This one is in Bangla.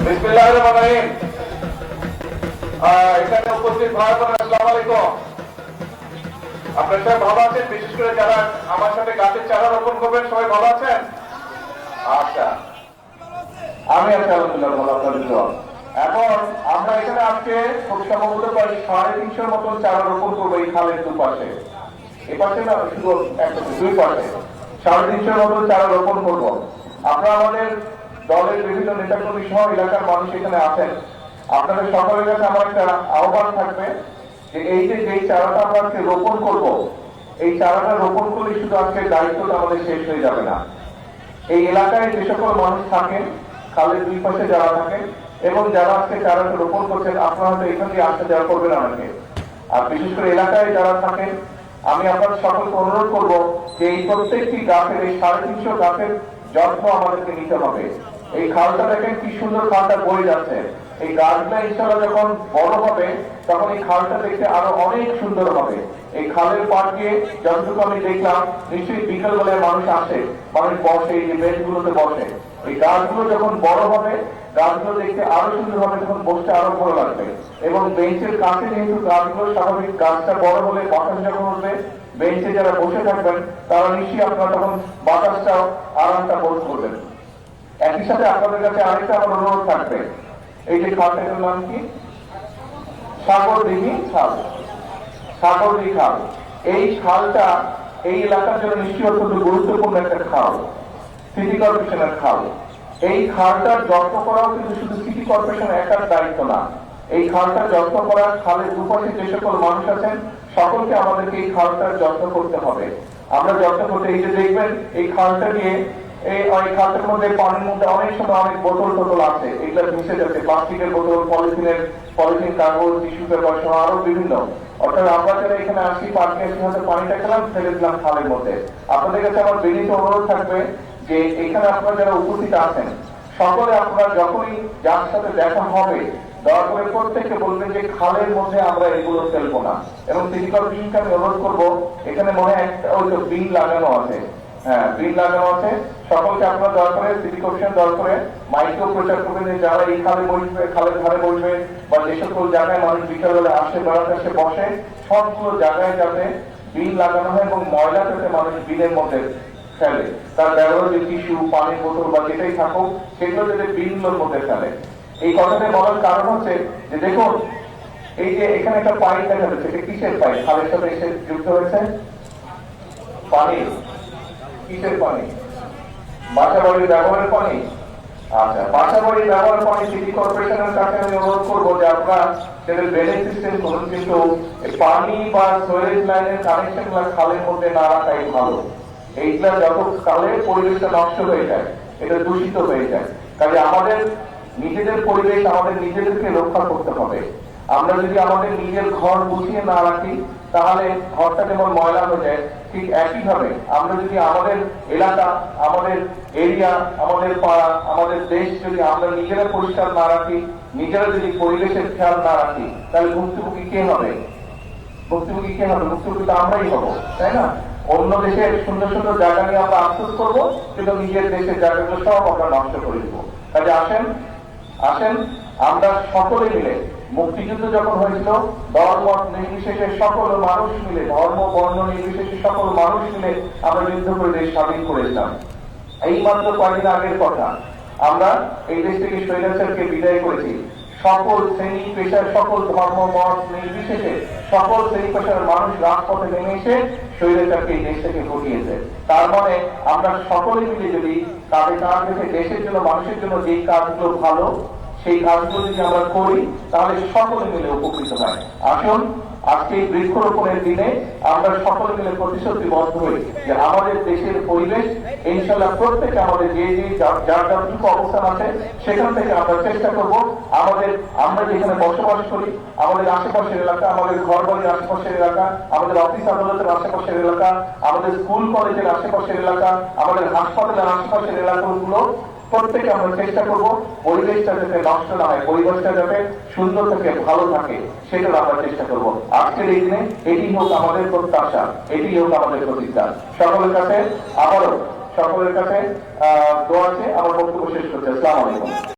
বিসমিল্লাহির রহমানির রহিম। এখানে উপস্থিত ভাই বোনেরা, আসসালামু আলাইকুম। আপনারা সবাই ভালো আছেন? বিশেষ করে যারা আমার সাথে গাছের চারা রোপণ করবেন, সবাই ভালো আছেন? আচ্ছা, আমি আছি আলহামদুলিল্লাহ ভালো। আপনাদের দোয়া। এখন আমরা এখানে আজকে খুব সম্ভবত প্রায় 350 মতন চারা রোপণ করবো এই খালের দুপাশে। এ পাশে না, শুধু দুই পাশে 350 মতন চারা রোপণ করবো। আপনারা আমাদের দলের বিভিন্ন নেতাকর্মী সহ এলাকার মানুষ এখানে আছেন। আপনাদের সকলের কাছে আমার একটা আহ্বান থাকবে যে এই যে যেই চারাটা আমরা আজকে রোপণ করব, এই চারাটা রোপণ করলে শুধু আজকে দায়িত্বটা আমাদের শেষ হয়ে যাবে না। এই এলাকায় যে সকল মানুষ থাকেন, খালের দুই পাশে যারা থাকেন এবং যারা আজকে চারাটা রোপণ করছেন, আপনারা হয়তো এখান দিয়ে আসতে যাওয়া করবেন অনেকে। আর বিশেষ করে এলাকায় যারা থাকেন, আমি আপনাদের সকলকে অনুরোধ করবো যে এই প্রত্যেকটি গাছের, এই 350 গাছের যত্ন আমাদেরকে নিতে হবে। এই খালটা দেখেন কি সুন্দর, খালটা বয়ে যাচ্ছে। এই গাছটা ইনশাআল্লাহ যখন বড় হবে, তখন এই খালটা দেখতে আরো অনেক সুন্দর হবে। এই খালের পাড় দিয়ে যতটুকু আমি দেখলাম, নিশ্চয়ই বিকেল বেলায় মানুষ আসে, মানুষ বসে, এই যে বেঞ্চগুলোতে বসে। এই গাছগুলো যখন বড় হবে, গাছগুলো দেখতে আরো সুন্দর হবে, তখন বসতে আরো ভালো লাগবে। এবং বেঞ্চের কাছে যেহেতু গাছগুলো স্বাভাবিক, গাছটা বড় হলে বাতাস যখন উঠবে, বেঞ্চে যারা বসে থাকবেন তারা নিশ্চয়ই আপনারা তখন বাতাসটাও আরামটা বোধ করবেন। একই সাথে আপনাদের কাছে আরেকটা আমার অনুরোধ থাকবে, এই যে খালটার নাম কি? সাগরদিঘি খাল। সাগরদিঘি খাল, এই খালটা এই এলাকার জন্য নিশ্চয়ই অত্যন্ত গুরুত্বপূর্ণ একটা খাল, সিটি কর্পোরেশনের খাল। এই খালটার যত্ন করাও কিন্তু শুধু সিটি কর্পোরেশনের একার দায়িত্ব না। এই খালটার যত্ন করা, খালের দুপাশে যে সকল মানুষ আছেন, সকলকে আমাদেরকে এই খালটার যত্ন করতে হবে। আমরা যত্ন করতে, এই যে দেখবেন এই খালটা নিয়ে, এই খালটার মধ্যে পানির মধ্যে অনেক সময় অনেক বোতল টোতল আছে, এগুলো মিশে যাচ্ছে, প্লাস্টিকের বোতল, পলিথিন, কাগজ, টিস্যু পেপার সহ আরো বিভিন্ন। অর্থাৎ আমরা যারা এখানে আসি, পার্কে এসে হয়তো পানিটা খেলাম, ফেলে দিলাম খালের মধ্যে। আপনাদের কাছে আমার বিনীত অনুরোধ থাকবে যে এখানে আপনারা যারা উপস্থিত আছেন, সকলে আপনারা যখনই যার সাথে দেখা হবে, দয়া করে প্রত্যেককে বলবেন যে খালের মধ্যে আমরা এগুলো ফেলবো না। এবং সিটি কর্পোরেশনকে আমি অনুরোধ করবো, এখানে মনে হয় একটা ওই তো বিল লাগানো আছে, হ্যাঁ বিল লাগানো আছে, সকলকে আপনারা দয়া করে সিটি কর্পোরেশন দয়া করে মাইকেও প্রচার করবেন যে যারা এই খালে বসবে, খালের ধারে বসবে, বা যে সকল জায়গায় মানুষ বিকালবেলা আসে, বেড়াতে আসে, বসে, সবগুলো জায়গায় যাতে বিল লাগানো হয় এবং ময়লা যাতে মানুষ বিলের মধ্যে ফেলে, তার ব্যবহার যে টিস্যু, পানির বোতল বা যেটাই থাকুক, সেগুলো যাতে বিলগুলোর মধ্যে ফেলে। এই কথাটা বলার কারণ হচ্ছে যে দেখুন, এই যে এখানে একটা পাইপ দেখা যাচ্ছে, এটা কিসের পাইপ? খালের সাথে এসে যুক্ত হয়েছে পানি। কিসের পানি? বাসা বাড়ির ব্যবহারের পানি। আচ্ছা, বাসা বাড়ির ব্যবহারের পানি সিটি কর্পোরেশনের কাছে আমি অনুরোধ করবো যে আপনারা সেটা ড্রেনেজ সিস্টেম করুন, কিন্তু পানি বা সুয়েজ লাইনের কানেকশন খালের মধ্যে না রাখাই ভালো। এইগুলা যত কালে পরিবেশটা নষ্ট হয়ে যায়, এটা দূষিত হয়ে যায়। কাজে আমাদের নিজেদের পরিবেশ আমাদের নিজেদেরকে রক্ষা করতে হবে। আমরা যদি আমাদের নিজের ঘর গুছিয়ে না রাখি, তাহলে ঘরটা যেমন ময়লা হয়ে যায়, ঠিক একইভাবে আমরা যদি আমাদের এলাকা, আমাদের এরিয়া, আমাদের পাড়া, আমাদের দেশ যদি আমরা নিজেরা পরিষ্কার না রাখি, নিজেরা যদি পরিবেশের খেয়াল না রাখি, তাহলে ভুক্তভোগী কে হবে? ভুক্তভোগী কে হবে? ভুক্তভোগী তো আমরাই হবো, তাই না? অন্য দেশের সুন্দর সুন্দর জায়গা নিয়ে আমরা আফসোস করবো, কিন্তু নিজের দেশের জায়গাগুলো সব আমরা নষ্ট করে দিব। কাজে আসেন আসেন আমরা সকলে মিলে, মুক্তিযুদ্ধ যখন হয়েছিল, ধর্ম নির্বিশেষে সকল মানুষ মিলে, ধর্ম বর্ণ নির্বিশেষে সকল মানুষ মিলে আমরা যুদ্ধ করে দেশ স্বাধীন করেছিলাম। এই মাত্র কয়েকদিন আগের কথা, আমরা এই দেশ থেকে স্বৈরাচারকে বিদায় করেছি। সকল শ্রেণী পেশার, সকল ধর্ম মত নির্বিশেষে সকল শ্রেণী পেশার মানুষ রাজপথে নেমে এসে স্বৈরাচারকে এই দেশ থেকে হটিয়েছে। তার মানে আমরা সকলে মিলে যদি কাঁধে কাঁধ রেখে দেশের জন্য, মানুষের জন্য যেই কাজগুলো ভালো, সেই কাজগুলো যদি আমরা করি, তাহলে সকলে মিলে উপকৃত হয়। আসুন আজকে এই বৃক্ষরোপণের দিনে আমরা সকলে মিলে প্রতিশ্রুতিবদ্ধ হই যে আমাদের দেশের পরিবেশ ইনশাআল্লাহ প্রত্যেকে আমাদের যে যে যার যতটুকু অবস্থান আছে, সেখান থেকে আমরা চেষ্টা করব আমরা যেখানে বসবাস করি, আমাদের আশেপাশের এলাকা, আমাদের ঘর বাড়ির আশেপাশের এলাকা, আমাদের অফিস আদালতের আশেপাশের এলাকা, আমাদের স্কুল কলেজের আশেপাশের এলাকা, আমাদের হাসপাতালের আশেপাশের এলাকাগুলো প্রত্যেকে আমরা চেষ্টা করবো পরিবেশটা যাতে নষ্ট না হয়, পরিবেশটা যাতে সুন্দর থাকে, ভালো থাকে, সেটার আমরা চেষ্টা করবো। আজকের এই দিনে এটি হোক আমাদের প্রত্যাশা, এটি হোক আমাদের প্রতিজ্ঞা। সকলের কাছে আবারও সকলের কাছে দোয়া আছে। আমার বক্তব্য শেষ করছি। আসসালামু আলাইকুম।